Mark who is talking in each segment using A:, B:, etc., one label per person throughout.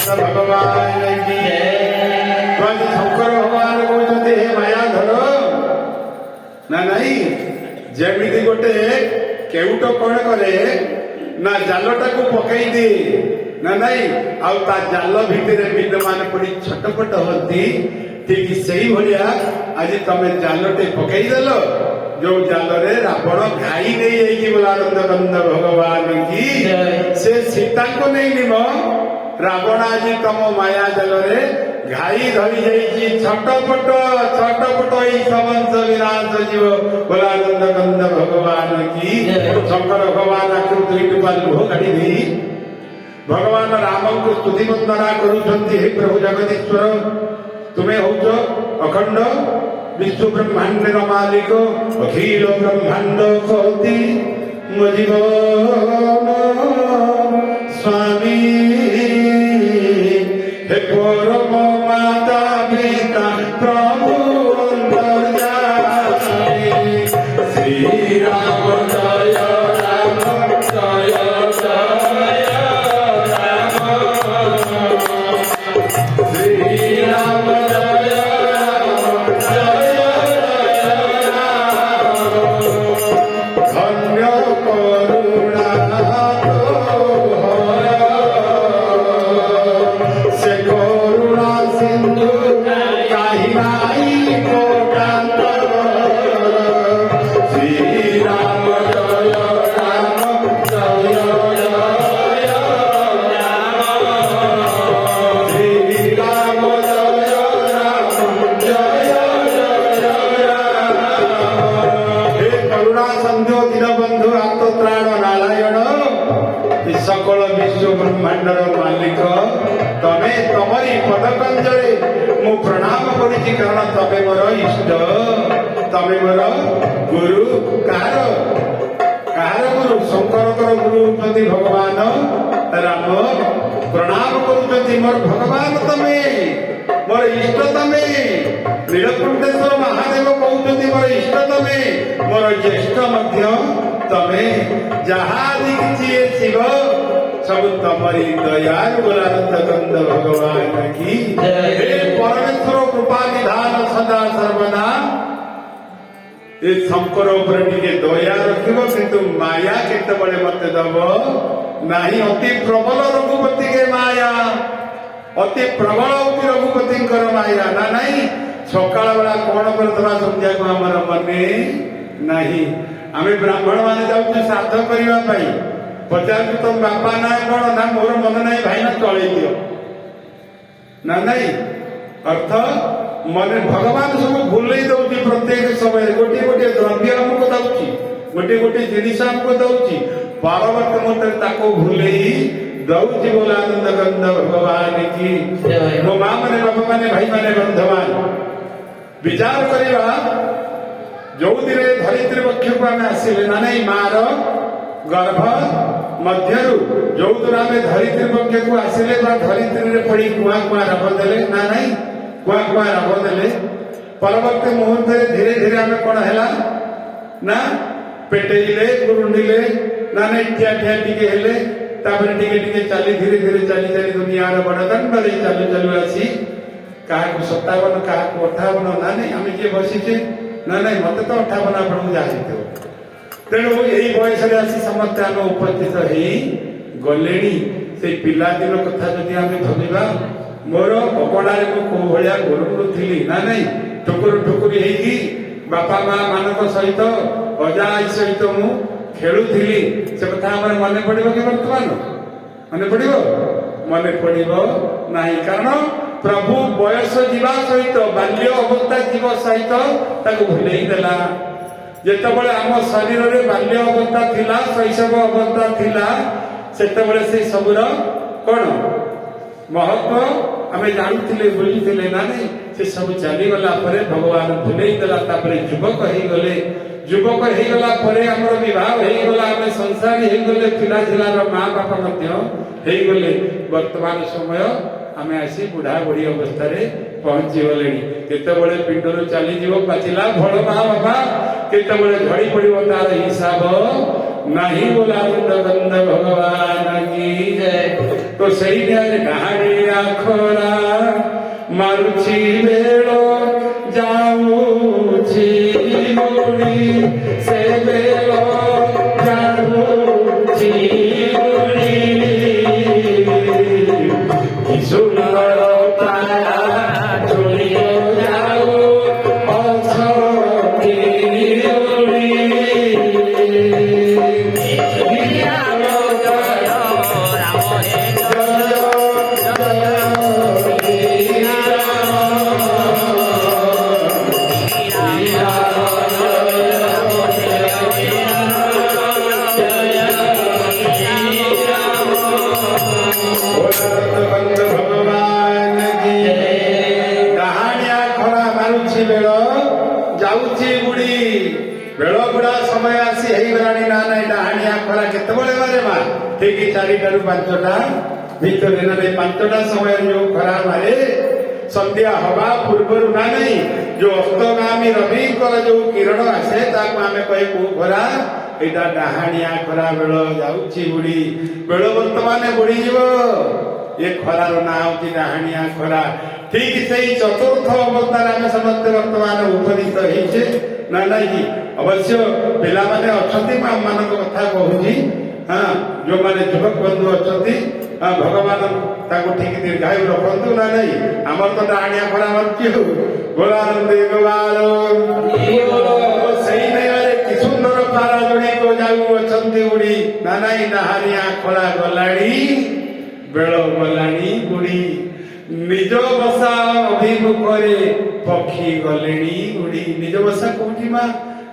A: भगवान की शंकर भगवान कहते हे माया धर ना नहीं जमी गोटे केउट कौन करे ना जालटा को पकई दे ना नहीं आ जाल भितर विद्यमान पड़ी छटपट होती ठीक से भाया आज तुम जालटे पकईदेल जो जाल रावण घाई नहीं बोलानंद कंद भगवान की से सीता को नहीं निम रावण आज तुम माया जाल घाई धरी जाइए छटपट समंस विनाश जीव बोलानंद कंद भगवान की शंकर भगवान आखिर दुई टुपा लुह काढ़ी भगवान राम को स्तुति वंदना करुछंती हे प्रभु जगदीश्वर तुम्हें हौच अखंड विश्व ब्रह्मांड मालिक अखिल ब्रह्मांड सती मो जीवन स्वामी हे परम माता पिता प्रभु अंतर्यामी श्री राम जय राम जय जय श्री राम जय धन्य करुणा से करुणा सिंधु काही नाही कोटांत श्री राम जय राम जय जय श्री राम जय राम जय जय हे करुणा संध्यो दीनबंधु आत्मत्राण नारायण सकल विश्व ब्रह्मांडर मालिक तमे तमरी पदकंजले मु प्रणाम करिछि कारण तमे मोर इष्ट तमे मोर गुरु कार गुरु शंकर गुरु होती भगवान राम प्रणाम करुछंती मोर भगवान तमे मोर इष्ट तमे नीलकंठेश्वर महादेव कहते मोर इष्ट तमे मोर ज्येष्ठ मध्य तमे जहा दिखिए शिव सब तमरी दयाल बोलानंद कंद भगवान की हे परमेश्वर कृपा निधान सदा सर्वदा ये शंकर उपर टिके दया रखिब किंतु माया केतबळे मते दब नाही अति प्रबल रघुपति के माया अति प्रबल होती रघुपति माया ना नहीं सकाळ बेला कौन करदबा संध्या को हमर मने नहीं आमे ब्राह्मण माने जाउछु श्राद्ध करिवा पई पचार तुम बापा ना कौन ना मोर मन नहीं भाई ना चले दियो ना नहीं अर्थ मन भगवान सब भूलई दउची प्रत्येक समय गोटे गोटे द्रव्य हमको दउची गोटे गोटे जिनिस हमको दउची परवर्त मुहूर्त ताको भूलई दउची बोलानंद कंद भगवान की मो मां माने बापा माने भाई माने बंधुवान विचार करिवा जो दिन धरित्री पक्ष को आम आसिले ना नहीं मार गर्भ मध्यरु जो दिन आम धरित्री पक्ष को आसिले धरित्री पड़ी कुआ कुआ रभ देले ना नहीं कुआ कुआ रभ देले परवर्ती मुहूर्त धीरे धीरे आम कौन है ना पेटेले गुरुंडिले ना नहीं ठिया ठिया टिके हेले तापर टिके टिके चली धीरे धीरे चली चली दुनिया बड़दंड चालू चालू आसी क्या 57 क्या 58 ना नहीं आम किए बसीचे ना नहीं मत तो 58 आपको जाते तेणु यही बयस आसी समस्त आम उपस्थित हो गले से पिलादिन कथा जदि आम भाविबा मोर अगणारे मु भाया गुरुकुल थी ना नहीं ठुकुर ठुकुरी होगी बापा माँ मान सहित अजा आई सहित मु खेलुली से कथा मन पड़ कि बर्तमान मन पड़ ना कारण प्रभु बयस जीवा सहित बाल्य अवस्था जीव सहित भूलई देला जेतबळे आम शरीर रे बाल्य अवस्था थिला शैशव अवस्था थिला सेतबळे से सबुर कोन महत्व आमे जानथिले बुझिथिले ना नहीं से सब चली गला परे भगवान भूलई देला तापरे युवक हे गले युवक हे गला परे हमर विवाह हे गला आमे संसारी हे गले पिला जिलार मां बापा मध्य हे गले वर्तमान समय आमे आसी बुढ़ा बुढ़ी अवस्था पहुंची गले केतबले पिंडरू चलीज पाचिला फल माँ बापा केतबले झड़ी पड़ तार हिसाब नहीं बोला गंध भगवान की जय। तो सही डहाणी आखरा मारुची बेलो जाऊची मुड़ी से बेलो जाऊची मुड़ी सुंदर तारा चलियो जाऊ बेल बुढ़ा समय आसी गलानी ना ना डाहाणिया खरा केतबले मारे मा ठीक 4टा ରୁ 5ଟା भितर ना 5टा समय जो खरा मारे संध्या हवा पूर्व ना नहीं जो अस्तगामी रवि जो किरण आसे ताको आमे कहे को खरा एटा डाहाणिया खरा बेल जाउची बुढ़ी बेल वर्तमान बुढ़ी जीव ये खरार ना होची डाहाणिया खरा ठीक से चतुर्थ अवस्था आम समस्त वर्तमान उपनीत होइछे ना नहीं अवश्य पिला माने अछंती मां मान कथा कहूची हाँ जो माने युवक बंधु अछंती भगवान ताको ठीक दीर्घायु रखंतु ना नहीं हमर तो डाहाणिया खरा मरती हो गोलानंद गोवालो सही नहीं वाले कि सुंदर पारा जोड़ी को जाऊ अछंती उड़ी ना नहीं डाहाणिया खरा गलाड़ी बेल गलाणी बुढ़ी निज बसा अभिमुख पक्षी गले उड़ी निज बसा कौटी माँ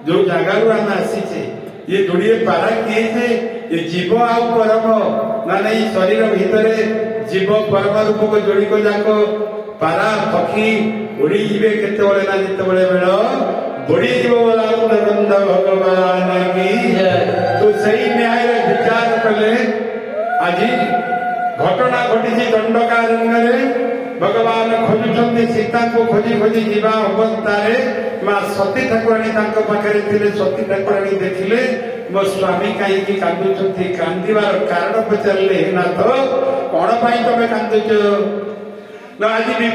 A: जो जगार आम आसीचे ये जोड़े पारा किए थे ये जीव आउ परम ना नहीं शरीर भितर जीव परम रूप को जोड़ी को जाक पारा पक्षी उड़ी जीवे केतबले ना जितबले बेल बुढ़ी जीव गंध भगवान की तो सही न्याय विचार कले आज घटना घटी दंडकारण्य भगवान खोजुंट सीता को खोजी खोजी जीवा अवस्था माँ सती ठाकुराणी पाखे थे सती ठाकुराणी देखिले मो स्वामी कहीं कांदुंट कांदार कारण पचारे ना तो कौन पाई तमें कांदुच ना आज